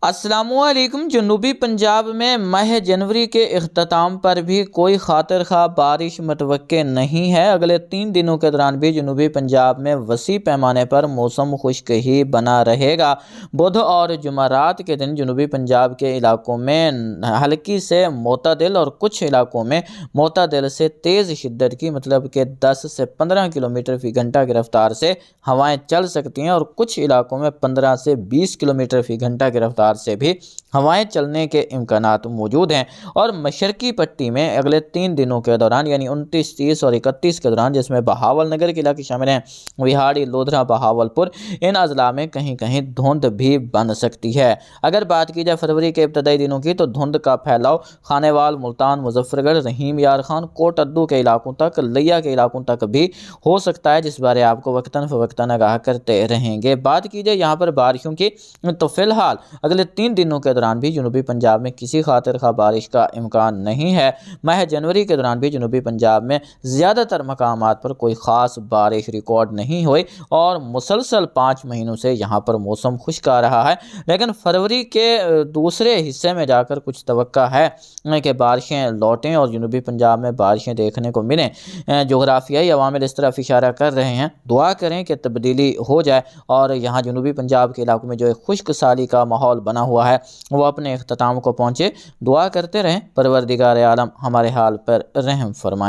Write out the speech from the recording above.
अस्सलामुअलैकुम। जनूबी पंजाब में माह जनवरी के इख्तिताम पर भी कोई खातिर खा बारिश मुतवक्के नहीं है। अगले 3 दिनों के दौरान भी जनूबी पंजाब में वसी पैमाने पर मौसम खुश्क ही बना रहेगा। बुध और जुमेरात के दिन जनूबी पंजाब के इलाकों में हल्की से मोतदिल और कुछ इलाकों में मोतदिल से तेज़ शिद्दत की मतलब कि 10 से 15 किलोमीटर फी घंटा की रफ्तार से हवाएं चल सकती हैं और कुछ इलाकों में 15 से 20 किलोमीटर फी घंटा की रफ्तार से भी हवाएं चलने के इम्कानात मौजूद हैं। और मशरकी पट्टी में अगले 3 दिनों के दौरान यानी 29, 30 और 31 के दौरान, जिसमें बहावल नगर के इलाके शामिल हैं, विहाड़ी, लोधरा, बहावलपुर, इन अजला में कहीं कहीं धुंध भी बन सकती है। अगर बात की जाए फरवरी के इब्तदाई दिनों की, तो धुंध का फैलाव खानेवाल, मुल्तान, मुजफ्फरगढ़, रहीम यार खान, कोट अद्दू के इलाकों तक, लिया के इलाकों तक भी हो सकता है, जिस बारे आपको वक्तन फ़वक्तन आगाह करते रहेंगे। बात की जाए यहाँ पर बारिशों की, तो फिलहाल अगले 3 दिनों के दौरान भी जनूबी पंजाब में किसी खातिर खा बारिश का इम्कान नहीं है। माह जनवरी के दौरान भी जनूबी पंजाब में ज़्यादातर मकामात पर कोई ख़ास बारिश रिकॉर्ड नहीं हुई और मुसलसल 5 महीनों से यहाँ पर मौसम खुश्क आ रहा है। लेकिन फरवरी के दूसरे हिस्से में जाकर कुछ तवक्का है कि बारिशें लौटें और जनूबी पंजाब में बारिशें देखने को मिलें। जोग्राफियाई अवामिल इस तरफ इशारा कर रहे हैं। दुआ करें कि तब्दीली हो जाए और यहाँ जनूबी पंजाब के इलाकों में जो एक खुश्क साली का माहौल बना हुआ है वो अपने इख्तिताम को पहुँचे। दुआ करते रहें परवरदिगार आलम हमारे हाल पर रहम फरमाएं।